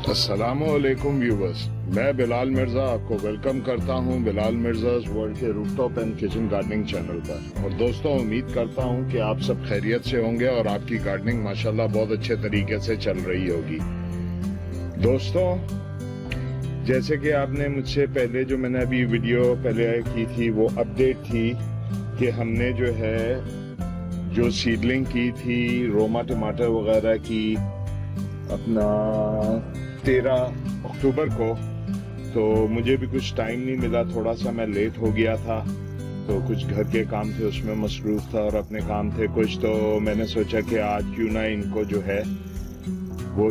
अस्सलामुअलैकुम व्यूवर्स, मैं बिलाल मिर्ज़ा आपको वेलकम करता हूं बिलाल मिर्ज़ा's वर्ल्ड के rooftop and kitchen gardening channel पर। और दोस्तों, उम्मीद करता हूं कि आप सब खैरियत से होंगे और आपकी गार्डनिंग माशाल्लाह बहुत अच्छे तरीके से चल रही होगी। दोस्तों, जैसे कि आपने मुझसे पहले जो मैंने अभी वीडियो पहले की थी वो अपडेट थी कि हमने जो सीडलिंग की थी रोमा टमाटर वगैरह की अपना 13 अक्टूबर को, तो मुझे भी कुछ टाइम नहीं मिला, थोड़ा सा मैं लेट हो गया था, तो कुछ घर के काम थे उसमें मसरूफ था और अपने काम थे कुछ, तो मैंने सोचा कि आज क्यों ना इनको वो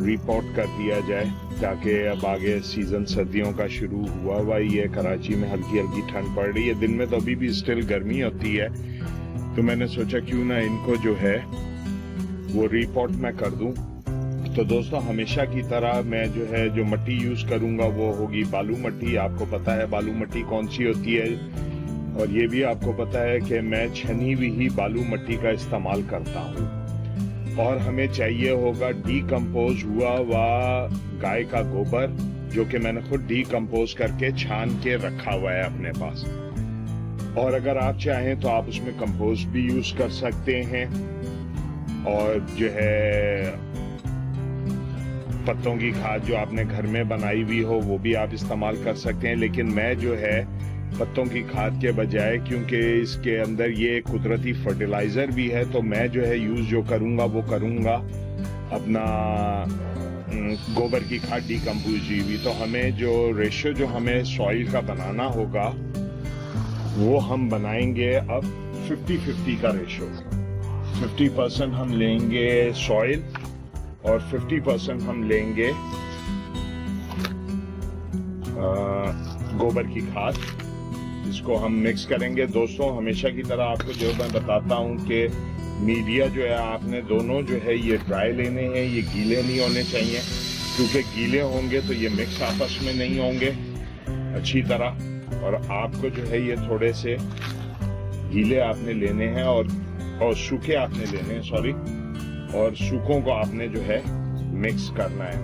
रिपोर्ट कर दिया जाए, ताकि अब आगे सीज़न सर्दियों का शुरू हुआ ही है। कराची में हल्की हल्की ठंड पड़ रही है, दिन में तो अभी भी स्टिल गर्मी होती है, तो मैंने सोचा क्यों ना इनको वो रिपोर्ट मैं कर दूं। तो दोस्तों, हमेशा की तरह मैं जो मट्टी यूज करूंगा वो होगी बालू मट्टी। आपको पता है बालू मट्टी कौन सी होती है, और ये भी आपको पता है कि मैं छनी हुई ही बालू मट्टी का इस्तेमाल करता हूँ। और हमें चाहिए होगा डीकम्पोज हुआ गाय का गोबर, जो कि मैंने खुद डीकम्पोज करके छान के रखा हुआ है अपने पास। और अगर आप चाहें तो आप उसमें कंपोस्ट भी यूज कर सकते हैं, और पत्तों की खाद जो आपने घर में बनाई हुई हो वो भी आप इस्तेमाल कर सकते हैं। लेकिन मैं पत्तों की खाद के बजाय, क्योंकि इसके अंदर ये कुदरती फर्टिलाइजर भी है, तो मैं यूज करूंगा वो करूंगा अपना गोबर की खाद डीकम्पोज हुई। तो हमें जो रेशियो हमें सॉइल का बनाना होगा वो हम बनाएंगे अब 50-50 का रेशियो। 50% हम लेंगे सॉइल और 50% हम लेंगे गोबर की खाद। इसको हम मिक्स करेंगे। दोस्तों, हमेशा की तरह आपको मैं बताता हूं कि मीडिया आपने दोनों ये ड्राई लेने हैं, ये गीले नहीं होने चाहिए, क्योंकि गीले होंगे तो ये मिक्स आपस में नहीं होंगे अच्छी तरह। और आपको ये थोड़े से गीले आपने लेने हैं और सूखे आपने लेने हैं, सॉरी, और सूखों को आपने मिक्स करना है।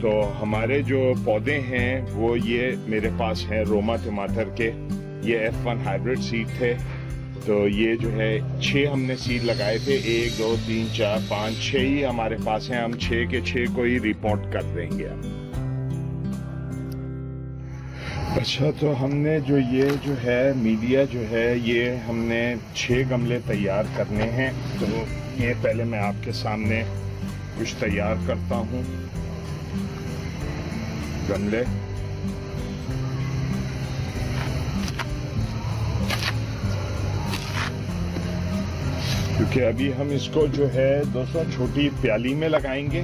तो हमारे जो पौधे हैं वो ये मेरे पास हैं रोमा टमाटर के, ये F1 हाइब्रिड सीड थे। तो ये 6 हमने सीड लगाए थे, 1 2 3 4 5 6 ही हमारे पास हैं। हम 6 के 6 को ही रिपोर्ट कर देंगे। अच्छा, तो हमने मीडिया ये हमने 6 गमले तैयार करने हैं। तो ये पहले मैं आपके सामने कुछ तैयार करता हूँ गमले। क्योंकि अभी हम इसको दोस्तों छोटी प्याली में लगाएंगे,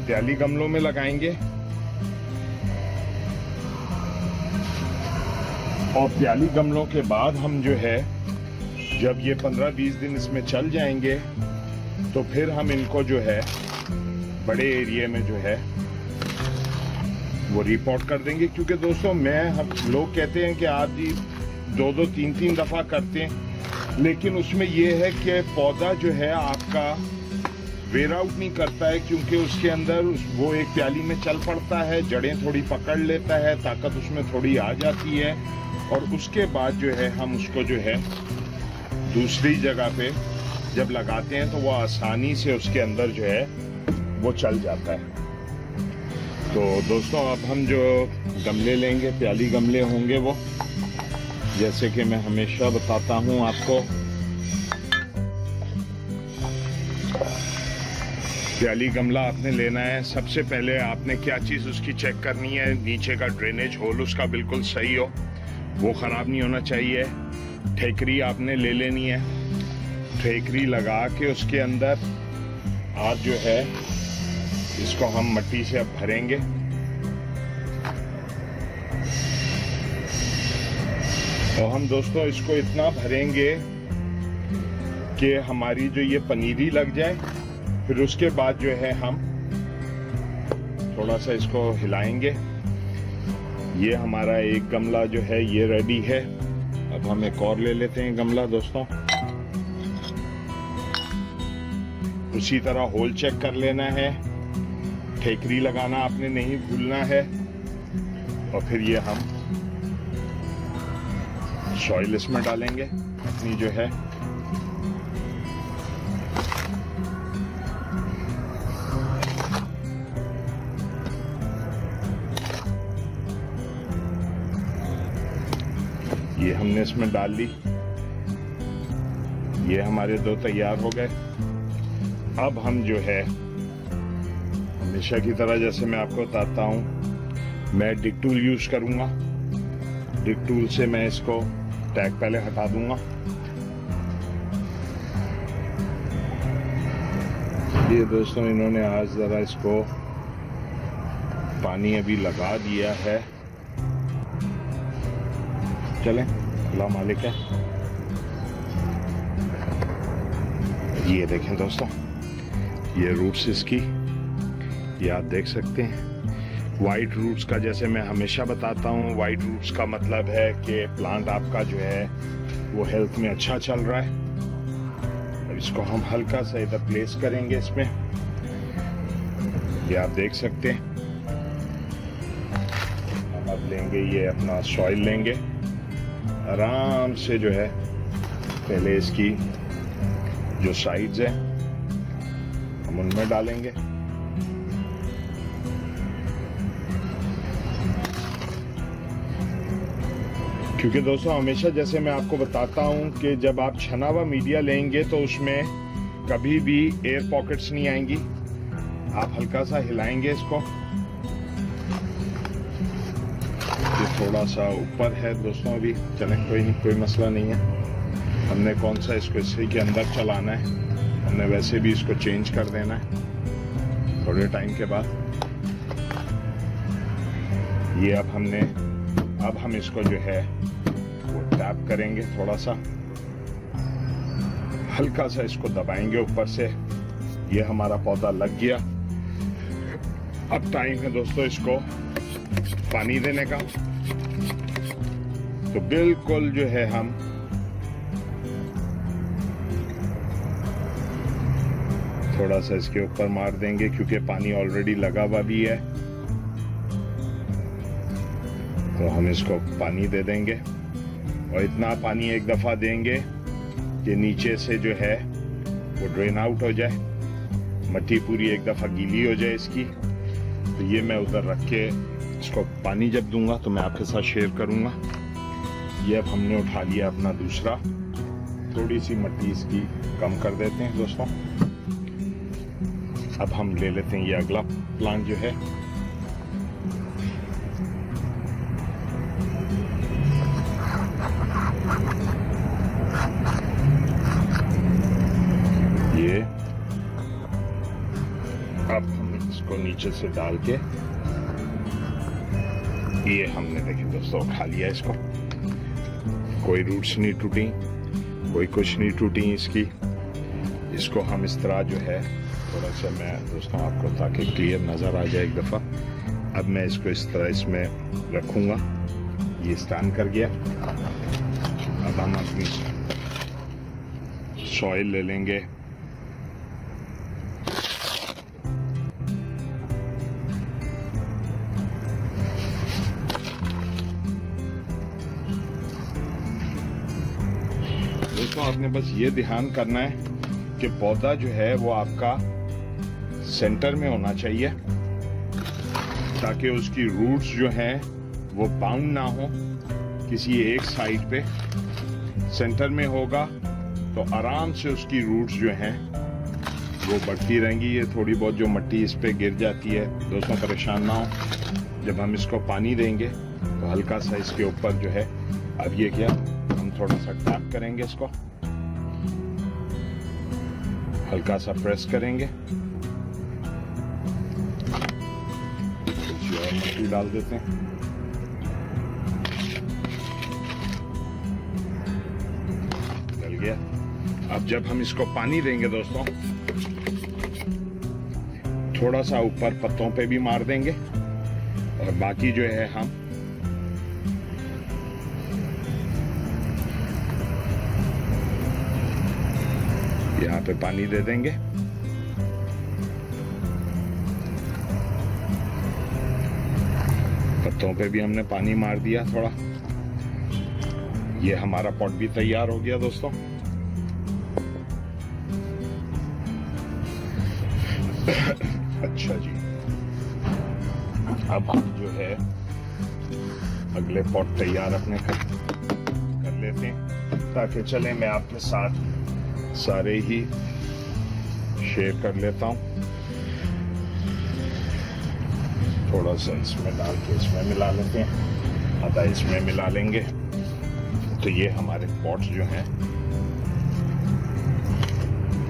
प्याली गमलों में लगाएंगे, और प्याली गमलों के बाद हम जब ये 15-20 दिन इसमें चल जाएंगे तो फिर हम इनको बड़े एरिया में वो रिपोर्ट कर देंगे। क्योंकि दोस्तों, हम लोग कहते हैं कि आप जी 2-2 3-3 दफा करते हैं, लेकिन उसमें ये है कि पौधा आपका वेयर आउट नहीं करता है, क्योंकि उसके अंदर वो एक प्याली में चल पड़ता है, जड़ें थोड़ी पकड़ लेता है, ताकत उसमें थोड़ी आ जाती है, और उसके बाद हम उसको दूसरी जगह पे जब लगाते हैं तो वो आसानी से उसके अंदर वो चल जाता है। तो दोस्तों, अब हम जो गमले लेंगे, प्याली गमले होंगे वो, जैसे कि मैं हमेशा बताता हूँ आपको, प्याली गमला आपने लेना है। सबसे पहले आपने क्या चीज़ उसकी चेक करनी है, नीचे का ड्रेनेज होल उसका बिल्कुल सही हो, वो ख़राब नहीं होना चाहिए। ठेकरी आपने ले लेनी है, ठेकरी लगा के उसके अंदर आप इसको हम मट्टी से अब भरेंगे। और हम दोस्तों इसको इतना भरेंगे कि हमारी ये पनीरी लग जाए। फिर उसके बाद हम थोड़ा सा इसको हिलाएंगे। ये हमारा एक गमला ये रेडी है। अब हम एक और ले लेते हैं गमला दोस्तों। उसी तरह होल चेक कर लेना है, ठेकरी लगाना आपने नहीं भूलना है। और फिर ये हम सॉइल इसमें डालेंगे अपनी जो है ये हमने इसमें डाल ली। ये हमारे 2 तैयार हो गए। अब हम जो है हमेशा की तरह जैसे मैं आपको बताता हूं, मैं डिग टूल यूज करूंगा। डिग टूल से मैं इसको टैग पहले हटा दूंगा। ये दोस्तों इन्होंने आज जरा इसको पानी अभी लगा दिया है। चलें, अल्लाह मालिक है। ये देखें दोस्तों, ये रूट्स इसकी, ये आप देख सकते हैं। वाइट रूट्स का जैसे मैं हमेशा बताता हूँ, वाइट रूट्स का मतलब है कि प्लांट आपका जो है वो हेल्थ में अच्छा चल रहा है। अब इसको हम हल्का सा इधर प्लेस करेंगे इसमें, ये आप देख सकते हैं। हम अब लेंगे ये अपना सॉइल लेंगे, आराम से जो है पहले इसकी जो साइड्स हैं हम उनमें डालेंगे। क्योंकि दोस्तों हमेशा जैसे मैं आपको बताता हूं कि जब आप छना हुआ मीडिया लेंगे तो उसमें कभी भी एयर पॉकेट्स नहीं आएंगी। आप हल्का सा हिलाएंगे इसको। ये थोड़ा सा ऊपर है दोस्तों, अभी चलें कोई नहीं, कोई मसला नहीं है। हमने कौन सा इसको इसी के अंदर चलाना है, हमने वैसे भी इसको चेंज कर देना है थोड़े टाइम के बाद। ये अब हम इसको जो है वो टैप करेंगे, थोड़ा सा हल्का सा इसको दबाएंगे ऊपर से। ये हमारा पौधा लग गया। अब टाइम है दोस्तों इसको पानी देने का। तो बिल्कुल जो है हम थोड़ा सा इसके ऊपर मार देंगे, क्योंकि पानी ऑलरेडी लगा हुआ भी है। तो हम इसको पानी दे देंगे और इतना पानी एक दफा देंगे कि नीचे से जो है वो ड्रेन आउट हो जाए, मिट्टी पूरी एक दफा गीली हो जाए इसकी। तो ये मैं उधर रख के इसको पानी जब दूंगा तो मैं आपके साथ शेयर करूंगा। ये अब हमने उठा लिया अपना दूसरा, थोड़ी सी मिट्टी इसकी कम कर देते हैं दोस्तों। अब हम ले लेते हैं ये अगला प्लांट जो है। ये अब हम इसको नीचे से डाल के ये हमने देखे दोस्तों उठा लिया इसको। कोई रूट्स नहीं टूटी, कोई कुछ नहीं टूटी इसकी। इसको हम इस तरह जो है थोड़ा सा मैं दोस्तों आपको ताकि क्लियर नज़र आ जाए एक दफ़ा। अब मैं इसको इस तरह इसमें रखूँगा। ये स्टैंड कर गया। अब हम अपनी सॉइल ले लेंगे। दोस्तों आपने बस ये ध्यान करना है कि पौधा जो है वो आपका सेंटर में होना चाहिए, ताकि उसकी रूट्स जो हैं वो बाउंड ना हो किसी एक साइड पे। सेंटर में होगा तो आराम से उसकी रूट्स जो हैं वो बढ़ती रहेंगी। ये थोड़ी बहुत जो मिट्टी इस पे गिर जाती है दोस्तों, परेशान ना हो। जब हम इसको पानी देंगे तो हल्का सा इसके ऊपर जो है, अब ये क्या, हम थोड़ा सा टैप करेंगे इसको, हल्का सा प्रेस करेंगे, कुछ और मिट्टी डाल देते हैं। डल गया। अब जब हम इसको पानी देंगे दोस्तों, थोड़ा सा ऊपर पत्तों पे भी मार देंगे और बाकी जो है हम यहाँ पे पानी दे देंगे। पत्तों पे भी हमने पानी मार दिया थोड़ा। ये हमारा पॉट भी तैयार हो गया दोस्तों। अच्छा जी, अब हम जो है अगले पॉट तैयार अपने कर लेते हैं, ताकि चले मैं आपके साथ सारे ही शेयर कर लेता हूँ। थोड़ा सा इसमें डाल के इसमें मिला लेते हैं, आधा इसमें मिला लेंगे। तो ये हमारे पॉट्स जो हैं,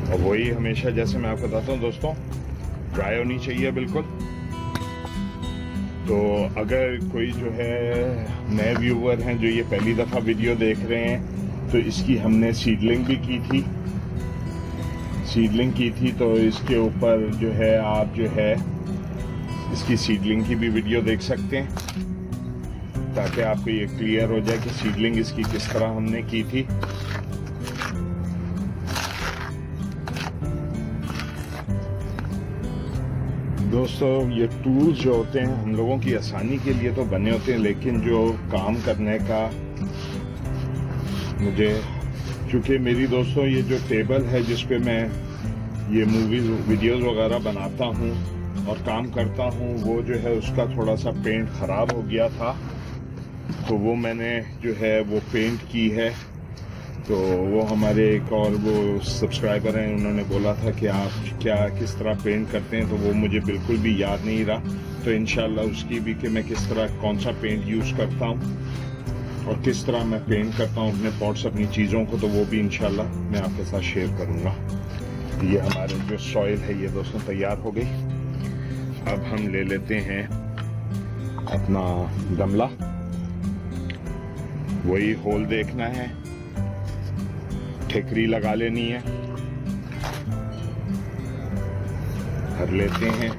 और वही हमेशा जैसे मैं आपको बताता हूँ दोस्तों, ड्राई होनी चाहिए बिल्कुल। तो अगर कोई जो है नए व्यूवर हैं जो ये पहली दफ़ा वीडियो देख रहे हैं, तो इसकी हमने सीडलिंग भी की थी, तो इसके ऊपर जो है आप जो है इसकी सीडलिंग की भी वीडियो देख सकते हैं, ताकि आपको ये क्लियर हो जाए कि सीडलिंग इसकी किस तरह हमने की थी। दोस्तों ये टूल्स जो होते हैं हम लोगों की आसानी के लिए तो बने होते हैं, लेकिन जो काम करने का मुझे, क्योंकि मेरी दोस्तों ये जो टेबल है जिस पे मैं ये मूवीज वीडियोस वगैरह बनाता हूँ और काम करता हूँ, वो जो है उसका थोड़ा सा पेंट ख़राब हो गया था, तो वो मैंने जो है वो पेंट की है। तो वो हमारे एक और वो सब्सक्राइबर हैं, उन्होंने बोला था कि आप क्या किस तरह पेंट करते हैं, तो वो मुझे बिल्कुल भी याद नहीं रहा। तो इंशाल्लाह उसकी भी कि मैं किस तरह कौन सा पेंट यूज़ करता हूँ और किस तरह मैं पेंट करता हूँ अपने पॉट्स, अपनी चीज़ों को, तो वो भी इंशाल्लाह मैं आपके साथ शेयर करूँगा। ये हमारे जो सॉइल है ये दोस्तों तैयार हो गई। अब हम ले लेते हैं अपना गमला, वही होल देखना है, ठेकरी लगा लेनी है, भर लेते हैं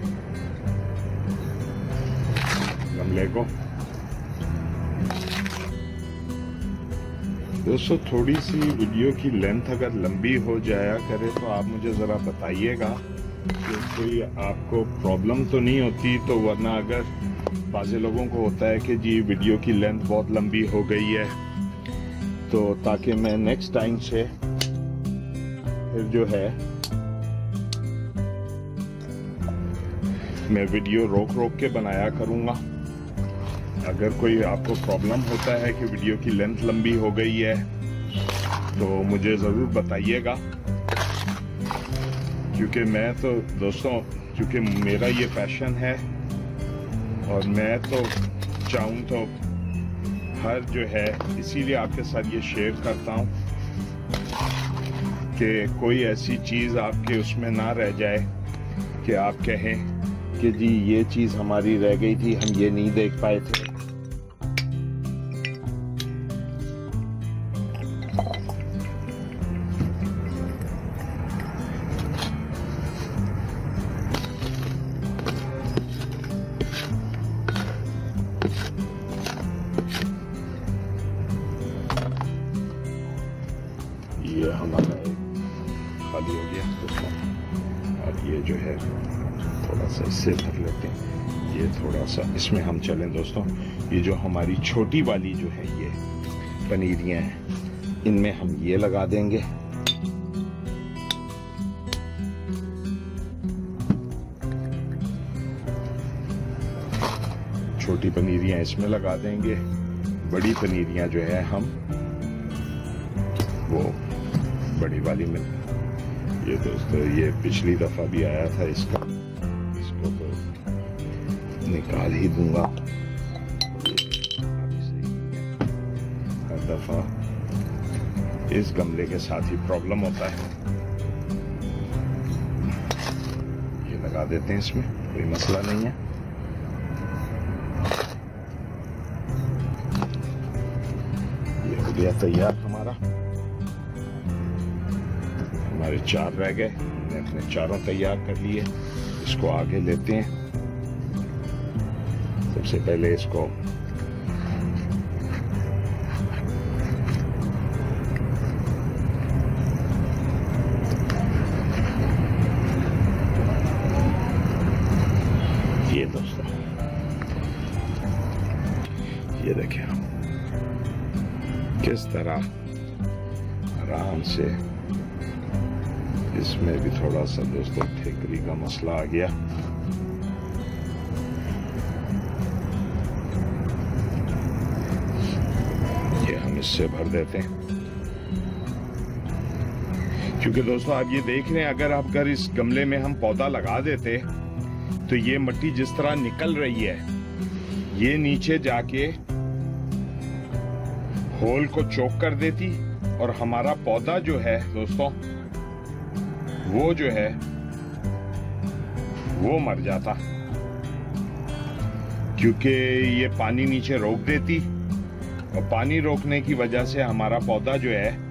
गमले को। दोस्तों थोड़ी सी वीडियो की लेंथ अगर लंबी हो जाया करे तो आप मुझे ज़रा बताइएगा, कि कोई आपको प्रॉब्लम तो नहीं होती। तो वरना अगर बाज़े लोगों को होता है कि जी वीडियो की लेंथ बहुत लंबी हो गई है, तो ताकि मैं नेक्स्ट टाइम से फिर जो है मैं वीडियो रोक के बनाया करूँगा। अगर कोई आपको प्रॉब्लम होता है कि वीडियो की लेंथ लंबी हो गई है, तो मुझे ज़रूर बताइएगा, क्योंकि मैं तो दोस्तों, क्योंकि मेरा ये पैशन है और मैं तो चाहूँ तो हर जो है, इसीलिए आपके साथ ये शेयर करता हूँ कि कोई ऐसी चीज़ आपके उसमें ना रह जाए कि आप कहें कि जी ये चीज़ हमारी रह गई थी, हम ये नहीं देख पाए थे। ये हमारा खाली हो गया दोस्तों, और ये जो है थोड़ा सा इससे भर लेते हैं। ये थोड़ा सा इसमें हम चलें दोस्तों, ये जो हमारी छोटी वाली जो है ये पनीरियाँ हैं, इनमें हम ये लगा देंगे। छोटी पनीरियाँ इसमें लगा देंगे, बड़ी पनीरियाँ जो है हम वो बड़ी वाली में। ये दोस्तों ये पिछली दफा भी आया था, इसको तो निकाल ही दूंगा। हर दफा इस गमले के साथ ही प्रॉब्लम होता है। ये लगा देते हैं, इसमें कोई मसला नहीं है। ये हो गया तैयार हमारा। हमारे 4 रह गए, हमने अपने चारों तैयार कर लिए। इसको आगे लेते हैं। सबसे पहले इसको ये दोस्तों ये देखें आप किस तरह आराम से, इसमें भी थोड़ा सा दोस्तों ठेकरी का मसला आ गया। ये हम इससे भर देते हैं, क्योंकि दोस्तों आप ये देख रहे हैं, अगर इस गमले में हम पौधा लगा देते तो ये मिट्टी जिस तरह निकल रही है, ये नीचे जाके होल को चोक कर देती और हमारा पौधा जो है दोस्तों वो जो है वो मर जाता, क्योंकि ये पानी नीचे रोक देती और पानी रोकने की वजह से हमारा पौधा जो है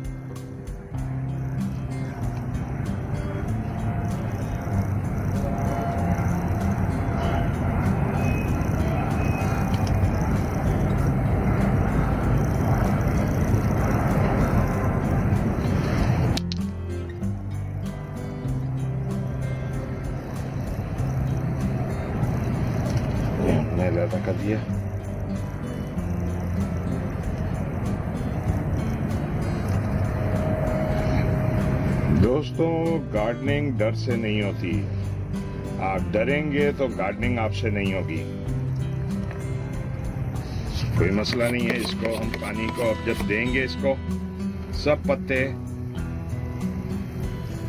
लहदा कर दिया। दोस्तों गार्डनिंग डर से नहीं होती, आप डरेंगे तो गार्डनिंग आपसे नहीं होगी। कोई मसला नहीं है, इसको हम पानी को अब जब देंगे, इसको सब पत्ते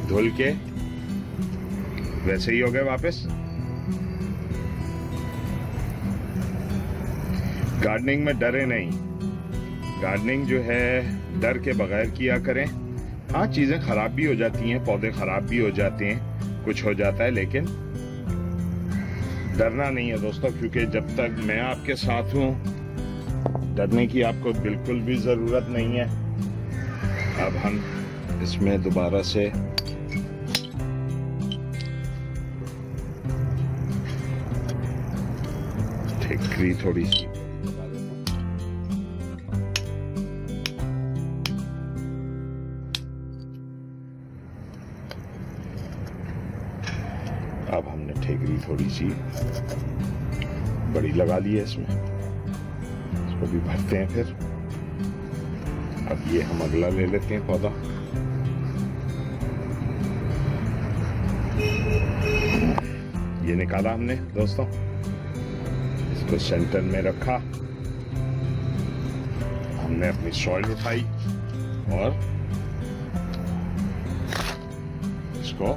धुल के वैसे ही हो गए वापस। गार्डनिंग में डरे नहीं, गार्डनिंग जो है डर के बगैर किया करें। हाँ, चीजें खराब भी हो जाती हैं, पौधे खराब भी हो जाते हैं, कुछ हो जाता है, लेकिन डरना नहीं है दोस्तों, क्योंकि जब तक मैं आपके साथ हूं डरने की आपको बिल्कुल भी जरूरत नहीं है। अब हम इसमें दोबारा से ठिकरी थोड़ी सी अब हमने ठेकरी थोड़ी सी बड़ी लगा ली है इसमें, इसको भी भरते हैं। फिर अब ये हम अगला ले लेते हैं पौधा। ये निकाला हमने दोस्तों, इसको सेंटर में रखा, हमने अपनी सॉइल उठाई और इसको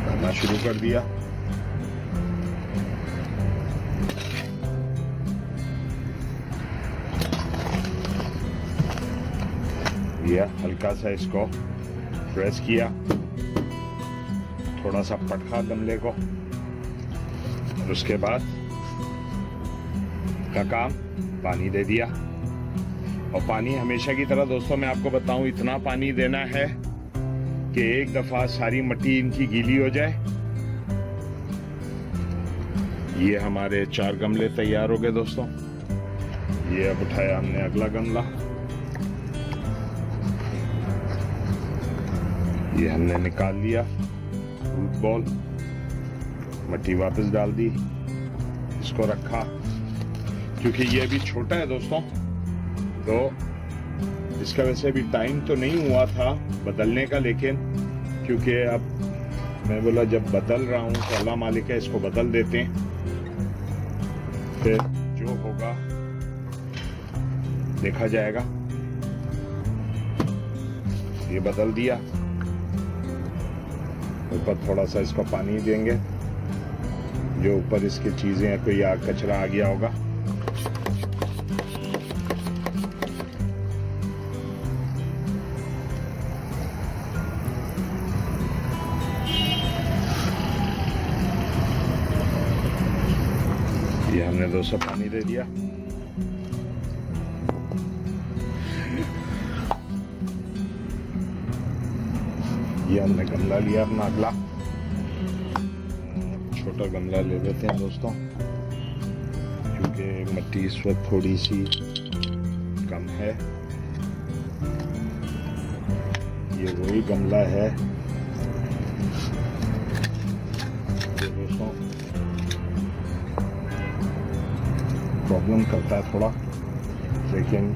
भरना शुरू कर दिया। ये हल्का सा इसको प्रेस किया, थोड़ा सा पटका गमले को, और उसके बाद का काम पानी दे दिया। और पानी हमेशा की तरह दोस्तों मैं आपको बताऊं, इतना पानी देना है कि एक दफा सारी मिट्टी इनकी गीली हो जाए। ये हमारे 4 गमले तैयार हो गए दोस्तों। ये अब उठाया हमने अगला गमला, ये हमने निकाल लिया रूट बॉल, मिट्टी वापस डाल दी, इसको रखा। क्योंकि ये अभी छोटा है दोस्तों, तो इसका वैसे भी टाइम तो नहीं हुआ था बदलने का, लेकिन क्योंकि अब मैं बोला जब बदल रहा हूं तो अल्लाह मालिक है, इसको बदल देते हैं, फिर जो होगा देखा जाएगा। ये बदल दिया, ऊपर थोड़ा सा इसको पानी देंगे, जो ऊपर इसकी चीजें कोई कचरा आ गया होगा। ये हमने 200 पानी दे दिया। ये हमने गमला लिया अपना अगला, छोटा गमला ले लेते हैं दोस्तों, क्योंकि मिट्टी इस वक्त थोड़ी सी कम है। ये वही गमला है जो दोस्तों प्रॉब्लम करता है थोड़ा, लेकिन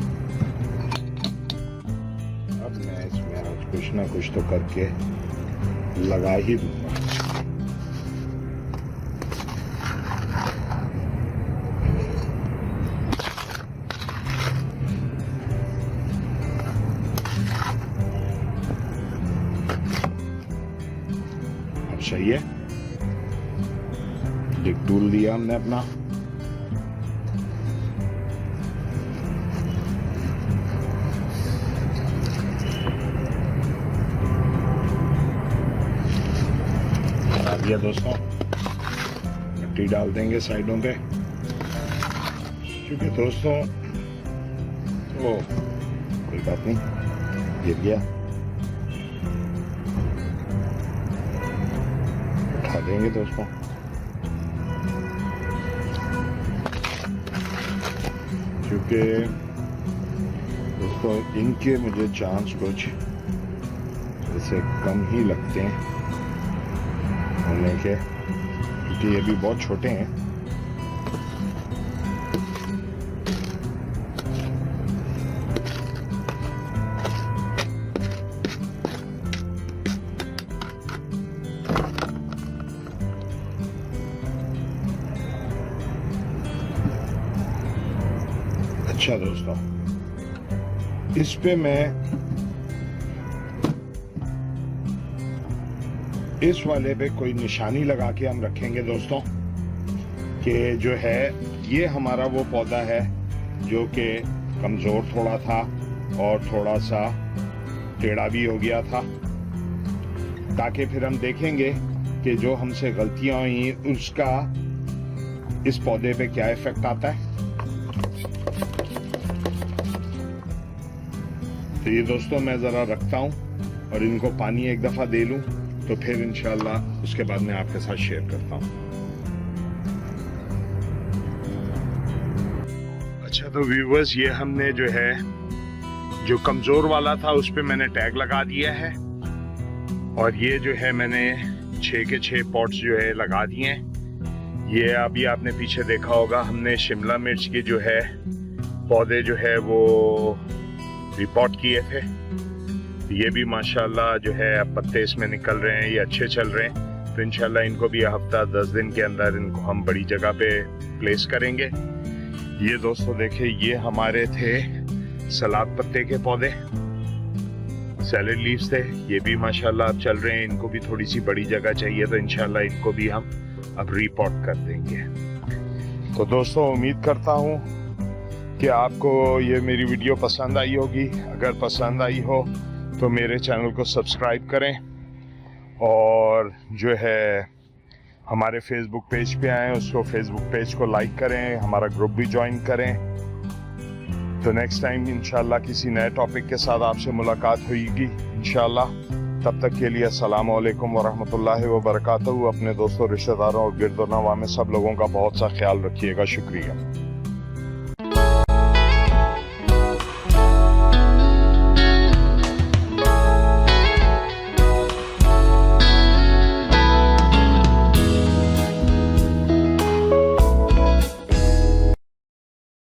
अब मैं इसमें आज कुछ ना कुछ तो करके लगा ही दूंगा। अब सही है, एक टूल दिया हमने अपना। दिया दोस्तों, मिट्टी डाल देंगे साइडों पे, क्योंकि दोस्तों वो कोई बात नहीं, गिर गया, उठा देंगे दोस्तों। क्योंकि दोस्तों इनके मुझे चांस कुछ जैसे कम ही लगते हैं होने के, क्योंकि ये भी बहुत छोटे हैं। अच्छा दोस्तों, इस पे मैं इस वाले पे कोई निशानी लगा के हम रखेंगे दोस्तों, कि जो है ये हमारा वो पौधा है जो कि कमज़ोर थोड़ा था और थोड़ा सा टेढ़ा भी हो गया था, ताकि फिर हम देखेंगे कि जो हमसे गलतियां हुई उसका इस पौधे पे क्या इफेक्ट आता है। तो ये दोस्तों मैं ज़रा रखता हूँ और इनको पानी एक दफ़ा दे लूँ, तो फिर इंशाल्लाह उसके बाद मैं आपके साथ शेयर करता हूँ। अच्छा तो व्यूवर्स, ये हमने जो है जो कमज़ोर वाला था उस पे मैंने टैग लगा दिया है, और ये जो है मैंने 6 के 6 पॉट्स जो है लगा दिए हैं। ये अभी आपने पीछे देखा होगा, हमने शिमला मिर्च के जो है पौधे जो है वो रिपोर्ट किए थे। ये भी माशाल्लाह जो है अब पत्ते इसमें निकल रहे हैं, ये अच्छे चल रहे हैं। तो इंशाल्लाह इनको भी हफ्ता 10 दिन के अंदर इनको हम बड़ी जगह पे प्लेस करेंगे। ये दोस्तों देखिए, ये हमारे थे सलाद पत्ते के पौधे, सैलेड लीव्स थे, ये भी माशाल्लाह अब चल रहे हैं। इनको भी थोड़ी सी बड़ी जगह चाहिए, तो इंशाल्लाह इनको भी हम अब रिपोर्ट कर देंगे। तो दोस्तों उम्मीद करता हूँ कि आपको ये मेरी वीडियो पसंद आई होगी। अगर पसंद आई हो तो मेरे चैनल को सब्सक्राइब करें, और जो है हमारे फेसबुक पेज पे आएँ, उसको फेसबुक पेज को लाइक करें, हमारा ग्रुप भी ज्वाइन करें। तो नेक्स्ट टाइम इंशाल्लाह किसी नए टॉपिक के साथ आपसे मुलाकात होगी इंशाल्लाह। तब तक के लिए अस्सलाम वालेकुम वरहमतुल्लाहि वबरकातुहू। अपने दोस्तों, रिश्तेदारों और गिरदोनवा में सब लोगों का बहुत सा ख्याल रखिएगा। शुक्रिया।